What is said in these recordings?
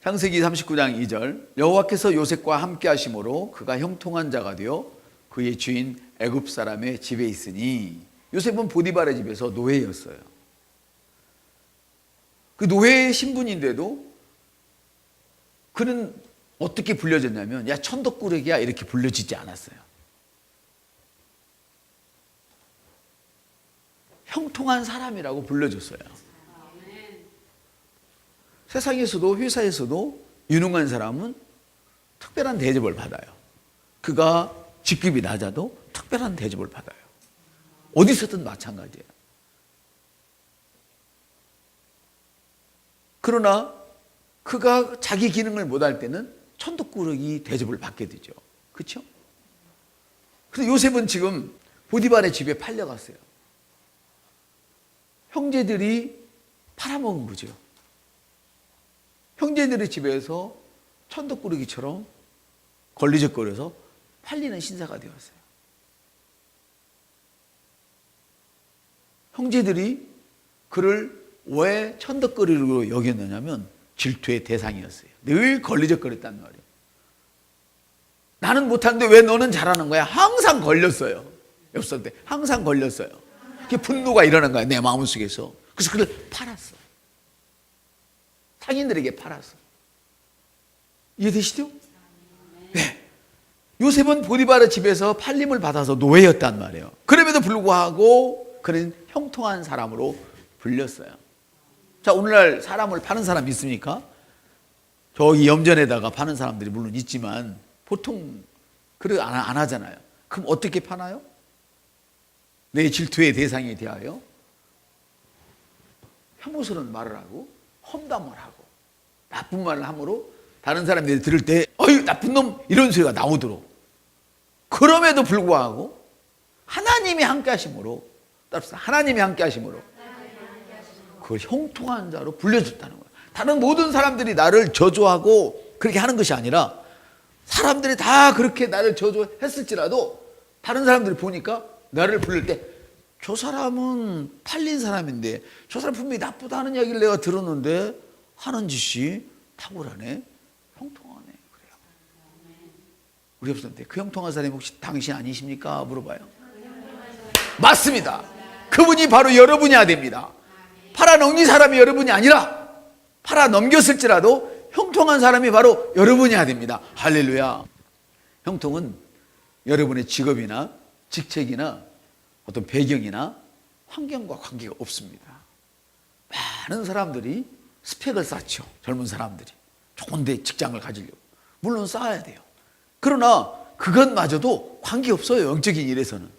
창세기 39장 2절 여호와께서 요셉과 함께 하심으로 그가 형통한 자가 되어 그의 주인 애굽 사람의 집에 있으니 요셉은 보디발의 집에서 노예였어요. 그 노예 신분인데도 그는 어떻게 불려졌냐면 야 천덕꾸러기야 이렇게 불려지지 않았어요. 형통한 사람이라고 불려줬어요. 세상에서도 회사에서도 유능한 사람은 특별한 대접을 받아요. 그가 직급이 낮아도 특별한 대접을 받아요. 어디서든 마찬가지예요. 그러나 그가 자기 기능을 못할 때는 천덕꾸러기 대접을 받게 되죠. 그렇죠? 그래서 요셉은 지금 보디발의 집에 팔려갔어요. 형제들이 팔아먹은 거죠. 형제들의 집에서 천덕꾸러기처럼 걸리적거려서 팔리는 신사가 되었어요. 형제들이 그를 왜 천덕꾸러기로 여겼느냐면 질투의 대상이었어요. 늘 걸리적거렸단 말이에요. 나는 못하는데 왜 너는 잘하는 거야? 항상 걸렸어요. 엽서 때 항상 걸렸어요. 그게 분노가 일어난 거야 내 마음속에서. 그래서 그를 팔았어. 상인들에게 팔았어. 이해되시죠? 네. 요셉은 보디발의 집에서 팔림을 받아서 노예였단 말이에요. 그럼에도 불구하고 그는 형통한 사람으로 불렸어요. 자, 오늘날 사람을 파는 사람 있습니까? 저기 염전에다가 파는 사람들이 물론 있지만 보통 그렇게 안 하잖아요. 그럼 어떻게 파나요? 내 질투의 대상에 대하여 혐오스러운 말을 하고 험담을 하고 나쁜 말을 함으로 다른 사람들이 들을 때 어이 나쁜 놈 이런 소리가 나오도록. 그럼에도 불구하고 하나님이 함께 하심으로 따라서 하나님이 함께 하심으로 그걸 형통한 자로 불려줬다는 거예요. 다른 모든 사람들이 나를 저주하고 그렇게 하는 것이 아니라 사람들이 다 그렇게 나를 저주했을지라도 다른 사람들이 보니까 나를 부를 때 저 사람은 팔린 사람인데 저 사람 분명히 나쁘다는 이야기를 내가 들었는데 하는 짓이 탁월하네, 형통하네. 그래요. 우리 옆사람한테 그 형통한 사람이 혹시 당신 아니십니까? 물어봐요. 맞습니다. 그분이 바로 여러분이어야 됩니다. 팔아넘긴 사람이 여러분이 아니라 팔아넘겼을지라도 형통한 사람이 바로 여러분이어야 됩니다. 할렐루야. 형통은 여러분의 직업이나 직책이나 어떤 배경이나 환경과 관계가 없습니다. 많은 사람들이 스펙을 쌓죠. 젊은 사람들이 좋은 데 직장을 가지려고 물론 쌓아야 돼요. 그러나 그것마저도 관계없어요. 영적인 일에서는.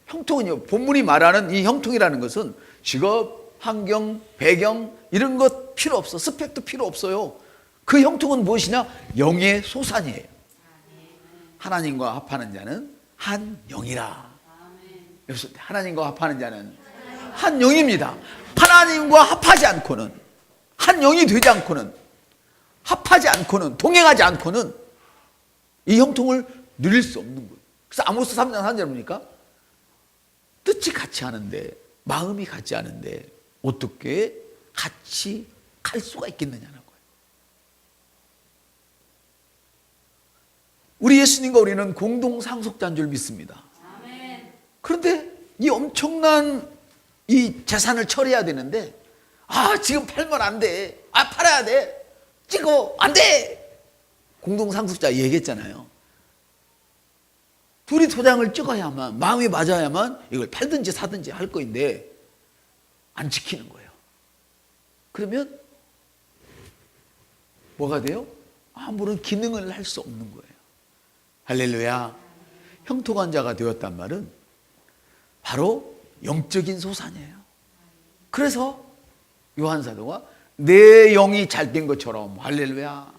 형통은요, 본문이 말하는 이 형통이라는 것은 직업, 환경, 배경 이런 것 필요 없어. 스펙도 필요 없어요. 그 형통은 무엇이냐? 영의 소산이에요. 하나님과 합하는 자는 한 영이라. 하나님과 합하는 자는 한 영입니다. 하나님과 합하지 않고는, 한 영이 되지 않고는, 합하지 않고는, 동행하지 않고는 이 형통을 누릴 수 없는 거예요. 그래서 아모스 3장 3절 보니까 뜻이 같이 하는데 마음이 같지 않은데 어떻게 같이 갈 수가 있겠느냐는 거예요. 우리 예수님과 우리는 공동 상속자인 줄 믿습니다. 그런데 이 엄청난 이 재산을 처리해야 되는데 지금 팔면 안 돼. 팔아야 돼. 찍어 안 돼. 공동 상속자 얘기했잖아요. 둘이 도장을 찍어야만 마음이 맞아야만 이걸 팔든지 사든지 할 거인데 안 지키는 거예요. 그러면 뭐가 돼요? 아무런 기능을 할 수 없는 거예요. 할렐루야. 형통한 자가 되었단 말은 바로 영적인 소산이에요. 그래서 요한 사도가 내 영이 잘 된 것처럼, 할렐루야,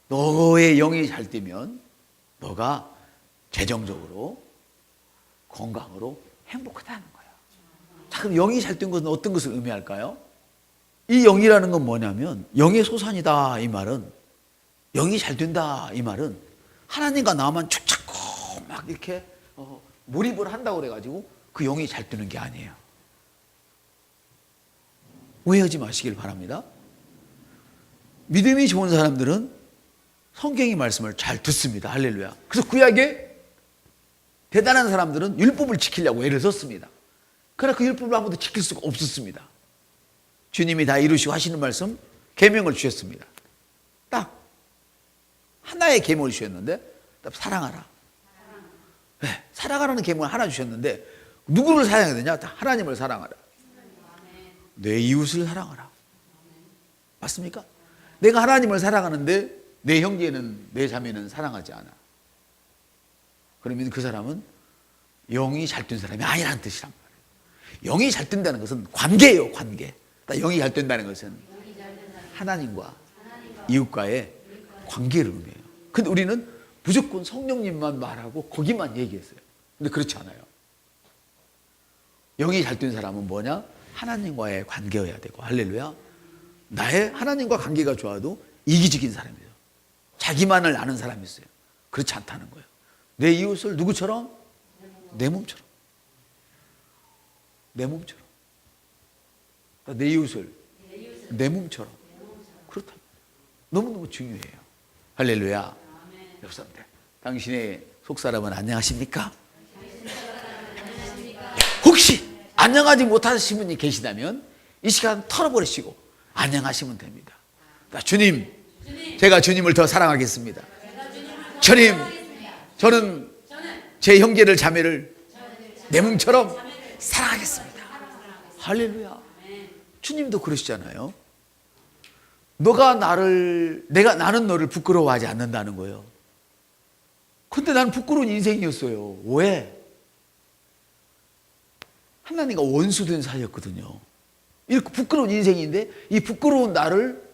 너의 영이 잘 되면 너가 재정적으로 건강으로 행복하다는 거예요. 자, 그럼 영이 잘 된 것은 어떤 것을 의미할까요? 이 영이라는 건 뭐냐면 영의 소산이다 이 말은, 영이 잘 된다 이 말은 하나님과 나만 축착고 막 이렇게 몰입을 한다고 그래가지고 그 영이 잘 되는 게 아니에요. 오해하지 마시길 바랍니다. 믿음이 좋은 사람들은 성경의 말씀을 잘 듣습니다. 할렐루야. 그래서 구약에 대단한 사람들은 율법을 지키려고 애를 썼습니다. 그러나 그 율법을 아무도 지킬 수가 없었습니다. 주님이 다 이루시고 하시는 말씀, 계명을 주셨습니다. 딱 하나의 계명을 주셨는데, 딱 사랑하라. 네, 사랑하라는 계명을 하나 주셨는데, 누구를 사랑해야 되냐? 하나님을 사랑하라. 내 이웃을 사랑하라. 맞습니까? 내가 하나님을 사랑하는데 내 형제는, 내 자매는 사랑하지 않아. 그러면 그 사람은 영이 잘 된 사람이 아니라는 뜻이란 말이에요. 영이 잘 된다는 것은 관계예요, 관계. 영이 잘 된다는 것은 하나님과 이웃과의 관계를 의미해요. 근데 우리는 무조건 성령님만 말하고 거기만 얘기했어요. 근데 그렇지 않아요. 영이 잘 된 사람은 뭐냐? 하나님과의 관계여야 되고, 할렐루야. 나의 하나님과 관계가 좋아도 이기적인 사람이에요. 자기만을 아는 사람이 있어요. 그렇지 않다는 거예요. 내 이웃을 누구처럼? 내 몸처럼. 내 몸처럼. 내 이웃을 내 몸처럼. 그렇다. 너무너무 중요해요. 할렐루야. 여러분들, 당신의 속사람은 안녕하십니까? 혹시 안녕하지 못하신 분이 계시다면 이 시간 털어버리시고 안녕하시면 됩니다. 주님, 제가 주님을 더 사랑하겠습니다. 주님, 저는 제 형제를 자매를 내 몸처럼 사랑하겠습니다. 할렐루야. 주님도 그러시잖아요. 나는 너를 부끄러워하지 않는다는 거예요. 근데 나는 부끄러운 인생이었어요. 왜? 하나님과 원수된 사이였거든요. 이렇게 부끄러운 인생인데 이 부끄러운 나를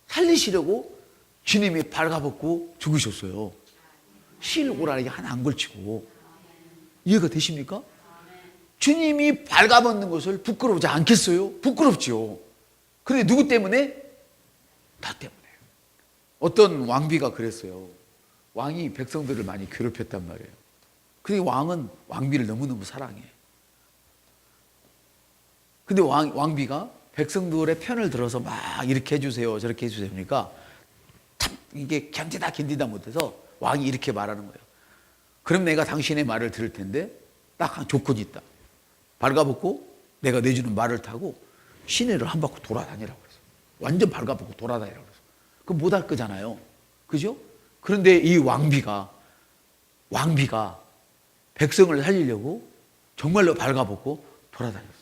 살리시려고 주님이 발가벗고 죽으셨어요. 실오라기 하나 안 걸치고. 이해가 되십니까? 주님이 발가벗는 것을 부끄러우지 않겠어요? 부끄럽지요. 그런데 누구 때문에? 나 때문에. 어떤 왕비가 그랬어요. 왕이 백성들을 많이 괴롭혔단 말이에요. 근데 왕은 왕비를 너무너무 사랑해. 근데 왕비가 백성들의 편을 들어서 막 이렇게 해주세요, 저렇게 해주세요 하니까 참 이게 견디다 못해서 왕이 이렇게 말하는 거예요. 그럼 내가 당신의 말을 들을 텐데 딱 한 조건이 있다. 발가벗고 내가 내주는 말을 타고 시내를 한 바퀴 돌아다니라고 그랬어. 완전 발가벗고 돌아다니라고 그랬어. 그럼 못할 거잖아요. 그죠? 그런데 이 왕비가 백성을 살리려고 정말로 발가벗고 돌아다녔어요.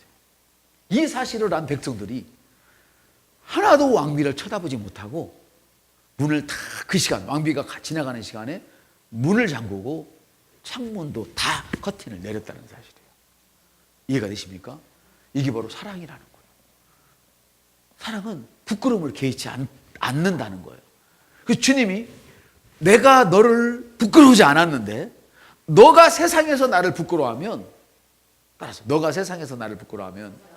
이 사실을 안 백성들이 하나도 왕비를 쳐다보지 못하고 문을 다 그 시간, 왕비가 지나가는 시간에 문을 잠그고 창문도 다 커튼을 내렸다는 사실이에요. 이해가 되십니까? 이게 바로 사랑이라는 거예요. 사랑은 부끄러움을 개의치 않는다는 거예요. 그 주님이 내가 너를 부끄러우지 않았는데 너가 세상에서 나를 부끄러워하면, 따라서 너가 세상에서 나를 부끄러워하면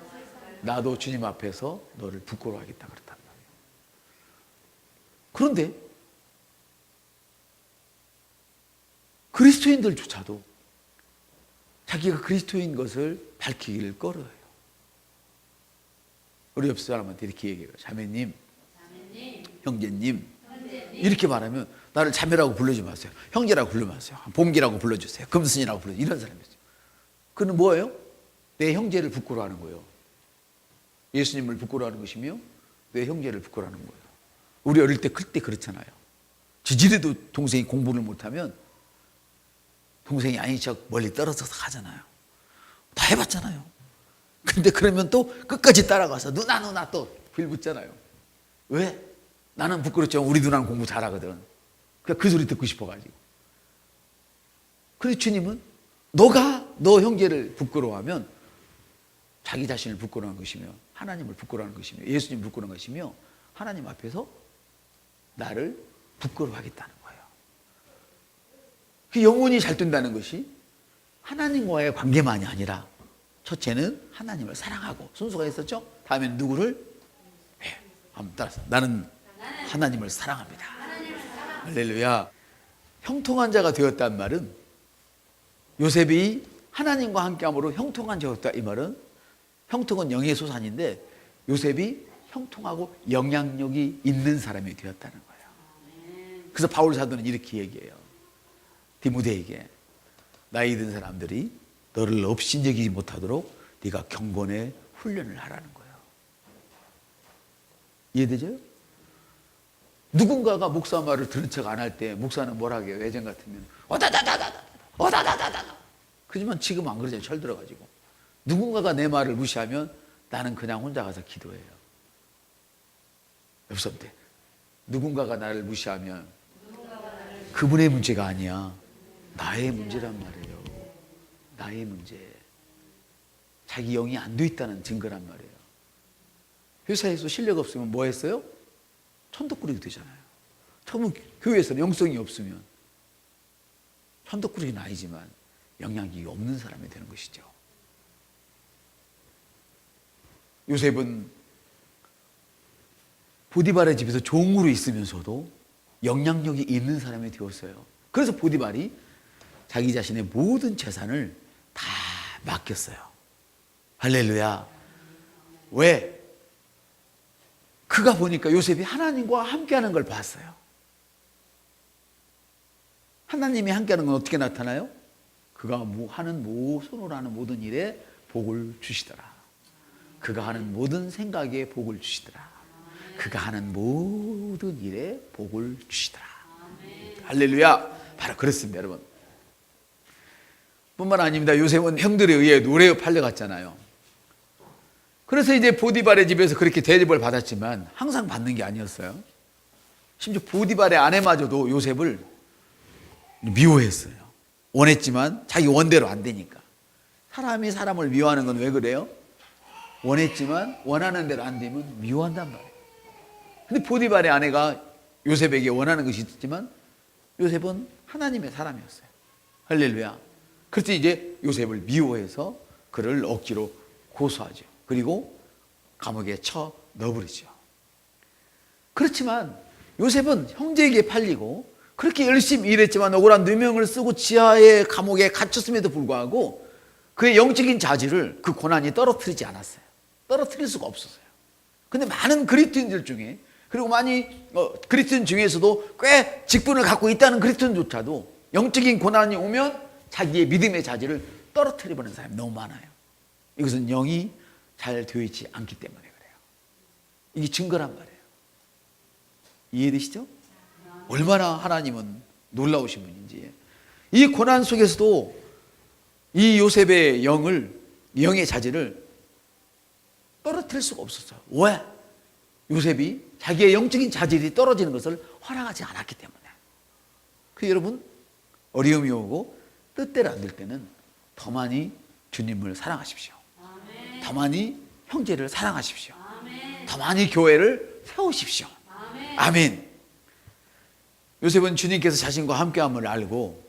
나도 주님 앞에서 너를 부끄러워하겠다 그랬단 말이에요. 그런데 그리스도인들조차도 자기가 그리스도인 것을 밝히기를 꺼려요. 우리 옆 사람한테 이렇게 얘기해요. 자매님, 형제님. 이렇게 말하면 나를 자매라고 부르지 마세요. 형제라고 부르지 마세요. 봉기라고 불러주세요. 금순이라고 불러주세요. 이런 사람이 있어요. 그는 뭐예요? 내 형제를 부끄러워하는 거예요. 예수님을 부끄러워하는 것이며 내 형제를 부끄러워하는 거예요. 우리 어릴 때 그때 그렇잖아요. 지지리도 동생이 공부를 못하면 동생이 아닌 척 멀리 떨어져서 가잖아요. 다 해봤잖아요. 근데 그러면 또 끝까지 따라가서 누나 또 빌붙잖아요. 왜? 나는 부끄럽지만 우리 누나는 공부 잘하거든. 그러니까 그 소리 듣고 싶어가지고. 그래서 주님은 너가 너 형제를 부끄러워하면 자기 자신을 부끄러워하는 것이며 하나님을 부끄러워하는 것이며 예수님을 부끄러워하는 것이며 하나님 앞에서 나를 부끄러워하겠다는 거예요. 그 영혼이 잘 된다는 것이 하나님과의 관계만이 아니라 첫째는 하나님을 사랑하고, 순서가 있었죠? 다음에는 누구를? 네, 한번 따라서 나는 하나님을 사랑합니다. 할렐루야. 형통한 자가 되었다는 말은 요셉이 하나님과 함께함으로 형통한 자였다 이 말은, 형통은 영의 소산인데 요셉이 형통하고 영향력이 있는 사람이 되었다는 거예요. 그래서 바울 사도는 이렇게 얘기해요. 디모데에게 나이 든 사람들이 너를 업신여기지 못하도록 네가 경건의 훈련을 하라는 거예요. 이해되죠? 누군가가 목사 말을 들은 척 안 할 때 목사는 뭐라 해요? 예전 같으면 어다다다다다 어다다다다다. 그지만 지금 안 그러잖아요. 철 들어가지고. 누군가가 내 말을 무시하면 나는 그냥 혼자 가서 기도해요. 여러분들, 누군가가 나를 무시하면 그분의 문제가 아니야. 나의 문제란 말이에요. 나의 문제. 자기 영이 안 돼 있다는 증거란 말이에요. 회사에서 실력 없으면 뭐 했어요? 천덕꾸러기 되잖아요. 처음은 교회에서는 영성이 없으면 천덕꾸러기는 아니지만 영향이 없는 사람이 되는 것이죠. 요셉은 보디발의 집에서 종으로 있으면서도 영향력이 있는 사람이 되었어요. 그래서 보디발이 자기 자신의 모든 재산을 다 맡겼어요. 할렐루야. 왜? 그가 보니까 요셉이 하나님과 함께하는 걸 봤어요. 하나님이 함께하는 건 어떻게 나타나요? 그가 손으로 하는 모든 일에 복을 주시더라. 그가 하는 모든 생각에 복을 주시더라. 그가 하는 모든 일에 복을 주시더라. 할렐루야. 바로 그렇습니다, 여러분. 뿐만 아닙니다. 요셉은 형들에 의해 노래에 팔려갔잖아요. 그래서 이제 보디발의 집에서 그렇게 대접을 받았지만 항상 받는 게 아니었어요. 심지어 보디발의 아내마저도 요셉을 미워했어요. 원했지만 자기 원대로 안 되니까. 사람이 사람을 미워하는 건 왜 그래요? 원했지만 원하는 대로 안 되면 미워한단 말이에요. 근데 보디발의 아내가 요셉에게 원하는 것이 있지만 요셉은 하나님의 사람이었어요. 할렐루야. 그래서 이제 요셉을 미워해서 그를 억지로 고소하죠. 그리고 감옥에 쳐 넣어버리죠. 그렇지만 요셉은 형제에게 팔리고 그렇게 열심히 일했지만 억울한 누명을 쓰고 지하의 감옥에 갇혔음에도 불구하고 그의 영적인 자질을 그 고난이 떨어뜨리지 않았어요. 떨어뜨릴 수가 없었어요. 근데 많은 그리스도인들 중에, 그리고 많이 그리스도인 중에서도 꽤 직분을 갖고 있다는 그리스도인조차도 영적인 고난이 오면 자기의 믿음의 자질을 떨어뜨려버리는 사람이 너무 많아요. 이것은 영이 잘 되어 있지 않기 때문에 그래요. 이게 증거란 말이에요. 이해되시죠? 얼마나 하나님은 놀라우신 분인지. 이 고난 속에서도 이 요셉의 영의 자질을 떨어뜨릴 수가 없었어요. 왜? 요셉이 자기의 영적인 자질이 떨어지는 것을 허락하지 않았기 때문에. 그 여러분, 어려움이 오고 뜻대로 안 될 때는 더 많이 주님을 사랑하십시오. 아멘. 더 많이 형제를 사랑하십시오. 아멘. 더 많이 교회를 세우십시오. 아멘. 아멘. 요셉은 주님께서 자신과 함께함을 알고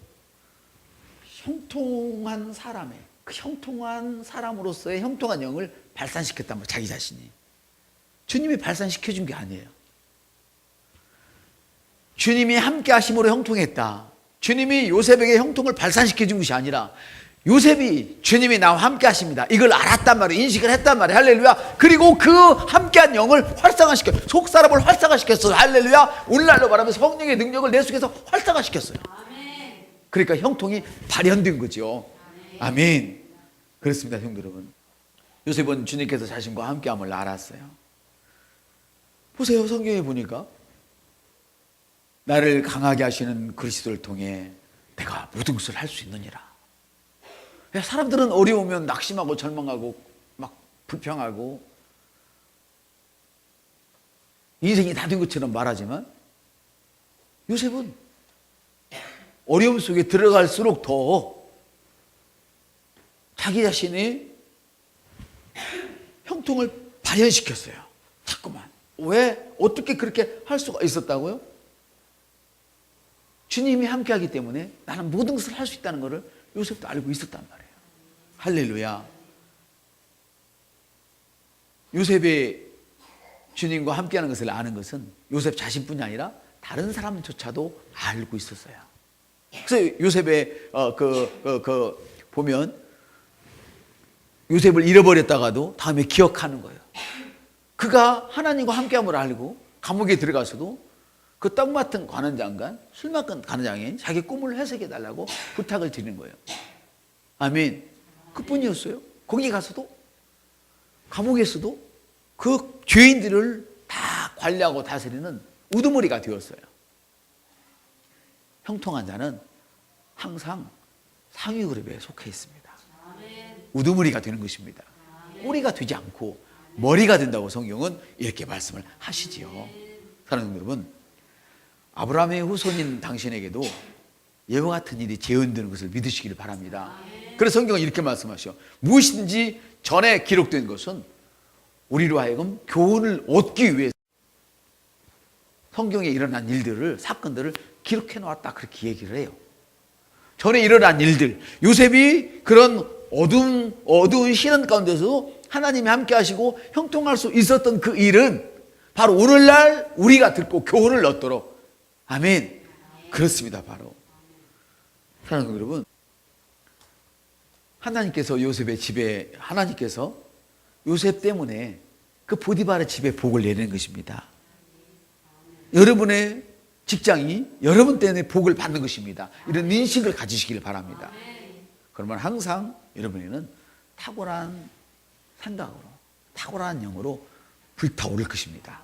형통한 사람의, 그 형통한 사람으로서의 형통한 영을 발산시켰단 말이에요. 자기 자신이. 주님이 발산시켜준 게 아니에요. 주님이 함께 하심으로 형통했다. 주님이 요셉에게 형통을 발산시켜준 것이 아니라 요셉이 주님이 나와 함께 하십니다. 이걸 알았단 말이에요. 인식을 했단 말이에요. 할렐루야. 그리고 그 함께한 영을 활성화시켜, 속 사람을 활성화시켰어요. 할렐루야. 오늘날로 말하면 성령의 능력을 내 속에서 활성화시켰어요. 아멘. 그러니까 형통이 발현된 거죠. 아멘. 아멘. 그렇습니다, 형들 여러분. 요셉은 주님께서 자신과 함께함을 알았어요. 보세요, 성경에 보니까 나를 강하게 하시는 그리스도를 통해 내가 모든 것을 할 수 있느니라. 사람들은 어려우면 낙심하고 절망하고 막 불평하고 인생이 다 된 것처럼 말하지만 요셉은 어려움 속에 들어갈수록 더 자기 자신의 형통을 발현시켰어요. 자꾸만. 왜? 어떻게 그렇게 할 수가 있었다고요? 주님이 함께하기 때문에 나는 모든 것을 할 수 있다는 것을 요셉도 알고 있었단 말이에요. 할렐루야. 요셉의 주님과 함께하는 것을 아는 것은 요셉 자신뿐이 아니라 다른 사람조차도 알고 있었어요. 그래서 요셉의 보면 요셉을 잃어버렸다가도 다음에 기억하는 거예요. 그가 하나님과 함께함을 알고 감옥에 들어가서도 그 떡 맡은 관원장관, 술 맡은 관원장이 자기 꿈을 해석해 달라고 부탁을 드리는 거예요. 아멘. 그뿐이었어요. 거기 가서도 감옥에서도 그 죄인들을 다 관리하고 다스리는 우두머리가 되었어요. 형통한 자는 항상 상위 그룹에 속해 있습니다. 우두머리가 되는 것입니다. 꼬리가 되지 않고 머리가 된다고 성경은 이렇게 말씀을 하시지요. 사랑하는 여러분, 아브라함의 후손인 당신에게도 이와 같은 일이 재현되는 것을 믿으시기를 바랍니다. 그래서 성경은 이렇게 말씀하셔. 무엇이든지 전에 기록된 것은 우리로 하여금 교훈을 얻기 위해서 성경에 일어난 일들을, 사건들을 기록해 놓았다, 그렇게 얘기를 해요. 전에 일어난 일들, 요셉이 그런 어두운 시련 가운데서 하나님이 함께 하시고 형통할 수 있었던 그 일은 바로 오늘날 우리가 듣고 교훈을 얻도록, 아멘. 그렇습니다. 바로 사랑하는 여러분, 하나님께서 요셉의 집에, 하나님께서 요셉 때문에 그 보디바르 집에 복을 내리는 것입니다. 여러분의 직장이 여러분 때문에 복을 받는 것입니다. 이런 인식을 가지시길 바랍니다. 그러면 항상 여러분에게는 탁월한 생각으로, 탁월한 영으로 불타오를 것입니다.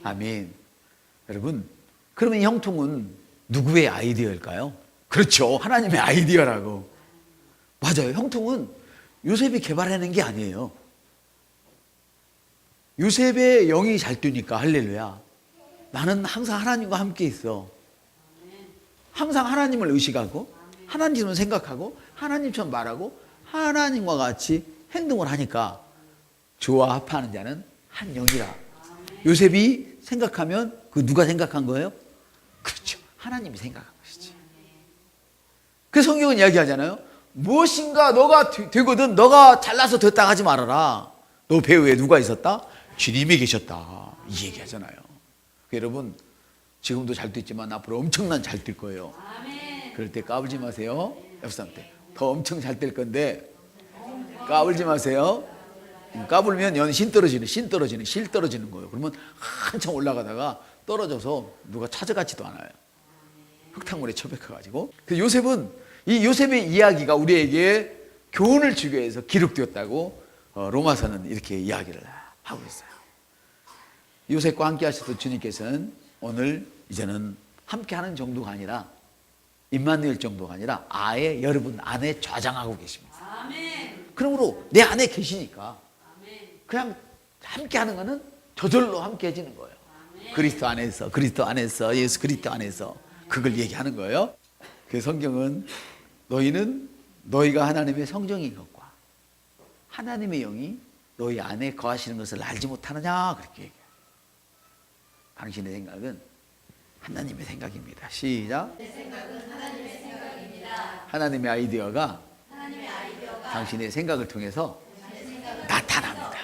아멘. 여러분, 그러면 이 형통은 누구의 아이디어일까요? 그렇죠. 하나님의 아이디어라고. 맞아요. 형통은 요셉이 개발해낸 게 아니에요. 요셉의 영이 잘 뛰니까, 할렐루야, 나는 항상 하나님과 함께 있어. 항상 하나님을 의식하고 하나님을 생각하고 하나님처럼 말하고 하나님과 같이 행동을 하니까 주와 합하는 자는 한 영이라. 요셉이 생각하면 그 누가 생각한 거예요? 그렇죠. 하나님이 생각한 것이지. 그 성경은 이야기하잖아요. 무엇인가 너가 되거든 너가 잘나서 됐다 하지 말아라. 너 배후에 누가 있었다? 주님이 계셨다. 이 얘기하잖아요. 여러분, 지금도 잘 됐지만 앞으로 엄청난 잘 될 거예요. 그럴 때 까불지 마세요. 옆 사람한테 더 엄청 잘 될 건데 까불지 마세요. 까불면 신 떨어지는 실 떨어지는 거예요. 그러면 한참 올라가다가 떨어져서 누가 찾아가지도 않아요. 흙탕물에 처박혀가지고. 그 요셉은, 이 요셉의 이야기가 우리에게 교훈을 주기 위해서 기록되었다고 로마서는 이렇게 이야기를 하고 있어요. 요셉과 함께 하셨던 주님께서는 오늘 이제는 함께 하는 정도가 아니라 임마누엘 정도가 아니라 아예 여러분 안에 좌장하고 계십니다. 그러므로 내 안에 계시니까 그냥 함께 하는 거는 저절로 함께 해지는 거예요. 그리스도 안에서 예수 그리스도 안에서 그걸 얘기하는 거예요. 그 성경은 너희가 하나님의 성정인 것과 하나님의 영이 너희 안에 거하시는 것을 알지 못하느냐, 그렇게 얘기해요. 당신의 생각은 하나님의 생각입니다. 시작. 내 생각은 하나님의 생각입니다. 하나님의 아이디어가 당신의 생각을 통해서 나타납니다.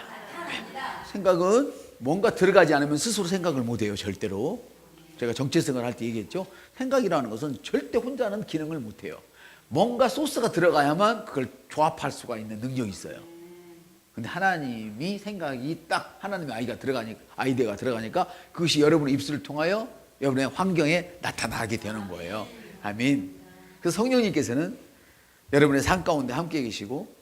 생각은 뭔가 들어가지 않으면 스스로 생각을 못해요. 절대로. 제가 정체성을 할 때 얘기했죠. 생각이라는 것은 절대 혼자는 기능을 못해요. 뭔가 소스가 들어가야만 그걸 조합할 수가 있는 능력이 있어요. 근데 하나님이 생각이 딱 하나님의 아이디어가 들어가니까 그것이 여러분의 입술을 통하여 여러분의 환경에 나타나게 되는 거예요. 아멘. 그래서 성령님께서는 여러분의 삶 가운데 함께 계시고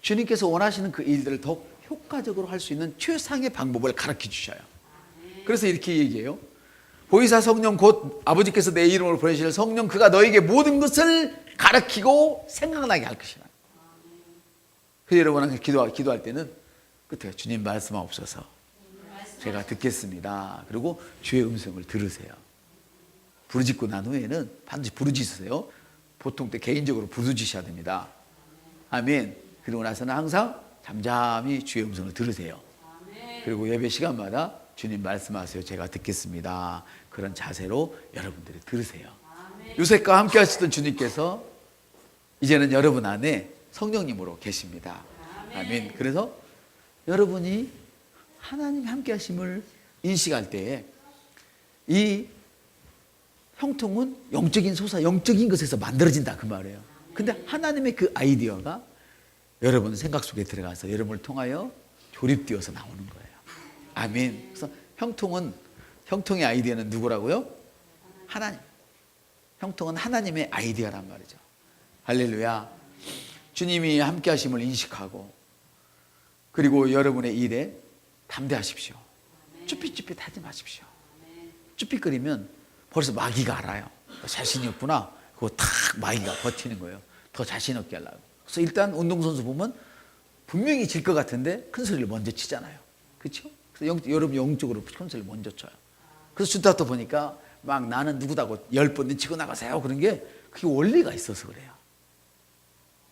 주님께서 원하시는 그 일들을 더 효과적으로 할 수 있는 최상의 방법을 가르쳐 주셔요. 그래서 이렇게 얘기해요. 보이사 성령 곧 아버지께서 내 이름으로 보내실 성령 그가 너에게 모든 것을 가르치고 생각나게 할 것이라. 그래서 여러분 기도할 때는 끝에 주님 말씀하옵소서. 제가 듣겠습니다. 그리고 주의 음성을 들으세요. 부르짖고 난 후에는 반드시 부르짖으세요. 보통 때 개인적으로 부르짖으셔야 됩니다. 아멘. 그리고 나서는 항상 잠잠히 주의 음성을 들으세요. 그리고 예배 시간마다 주님 말씀하세요. 제가 듣겠습니다. 그런 자세로 여러분들이 들으세요. 요셉과 함께 하시던 주님께서 이제는 여러분 안에 성령님으로 계십니다. 아멘. 그래서 여러분이 하나님 함께 하심을 인식할 때에 이 형통은 영적인 것에서 만들어진다, 그 말이에요. 근데 하나님의 그 아이디어가 여러분 생각 속에 들어가서 여러분을 통하여 조립되어서 나오는 거예요. 아멘. 그래서 형통의 아이디어는 누구라고요? 하나님. 형통은 하나님의 아이디어란 말이죠. 할렐루야. 주님이 함께 하심을 인식하고, 그리고 여러분의 일에 담대하십시오. 쭈삣쭈삣 하지 마십시오. 쭈삣거리면 벌써 마귀가 알아요. 자신이 없구나. 그거 탁 마귀가 버티는 거예요. 더 자신 없게 하려고. 그래서 일단 운동선수 보면 분명히 질 것 같은데 큰 소리를 먼저 치잖아요. 그렇죠? 그래서 여러분 영적으로 큰 소리를 먼저 쳐요. 그래서 주다또 보니까 막 나는 누구다고 10번 치고 나가세요. 그런 게 그게 원리가 있어서 그래요.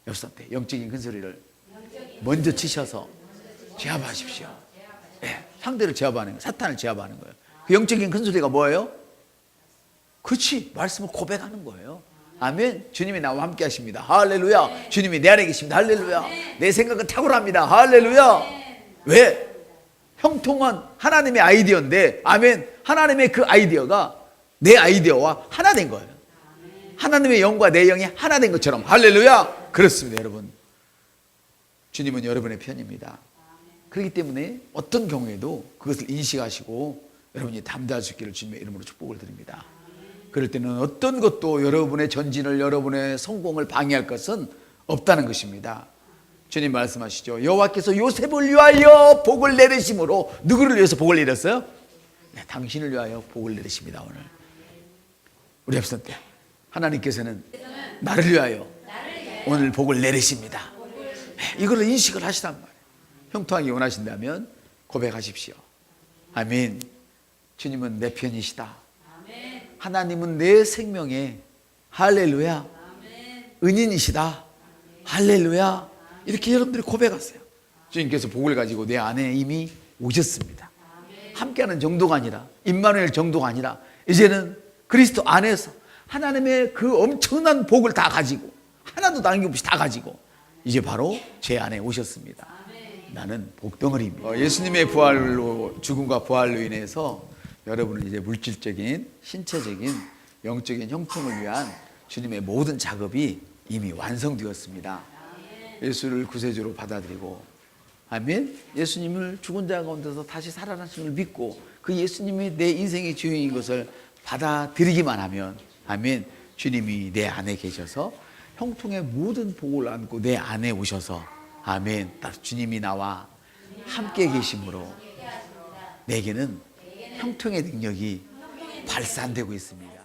옆 사람한테 영적인 큰 소리를 먼저 치셔서 제압하십시오. 네, 상대를 제압하는 거예요. 사탄을 제압하는 거예요. 그 영적인 큰 소리가 뭐예요? 그렇지, 말씀을 고백하는 거예요. 아멘. 주님이 나와 함께 하십니다. 할렐루야. 주님이 내 안에 계십니다. 할렐루야. 내 생각은 탁월합니다. 할렐루야. 왜? 형통한 하나님의 아이디어인데, 아멘. 하나님의 그 아이디어가 내 아이디어와 하나 된 거예요. 하나님의 영과 내 영이 하나 된 것처럼. 할렐루야. 그렇습니다, 여러분. 주님은 여러분의 편입니다. 그렇기 때문에 어떤 경우에도 그것을 인식하시고 여러분이 담대할 수 있기를 주님의 이름으로 축복을 드립니다. 그럴 때는 어떤 것도 여러분의 전진을, 여러분의 성공을 방해할 것은 없다는 것입니다. 주님 말씀하시죠. 여호와께서 요셉을 위하여 복을 내리심으로, 누구를 위해서 복을 내렸어요? 네, 당신을 위하여 복을 내리십니다. 오늘 우리 앞선 때 하나님께서는 나를 위하여 오늘 복을 내리십니다. 네, 이걸 인식을 하시단 말이에요. 형통하게 원하신다면 고백하십시오. 아멘. 주님은 내 편이시다. 하나님은 내 생명의 할렐루야 은인이시다. 할렐루야. 이렇게 여러분들이 고백하세요. 주님께서 복을 가지고 내 안에 이미 오셨습니다. 함께하는 정도가 아니라, 임마누엘 정도가 아니라, 이제는 그리스도 안에서 하나님의 그 엄청난 복을 다 가지고, 하나도 남김없이 다 가지고 이제 바로 제 안에 오셨습니다. 나는 복덩어리입니다. 예수님의 부활로, 죽음과 부활로 인해서 여러분은 이제 물질적인, 신체적인, 영적인 형통을 위한 주님의 모든 작업이 이미 완성되었습니다. 예수를 구세주로 받아들이고, 아멘. 예수님을 죽은 자 가운데서 다시 살아나심을 믿고 그 예수님이 내 인생의 주인인 것을 받아들이기만 하면, 아멘, 주님이 내 안에 계셔서 형통의 모든 복을 안고 내 안에 오셔서, 아멘, 딱 주님이 나와 함께 계심으로 내게는 형통의 능력이 발산되고 있습니다.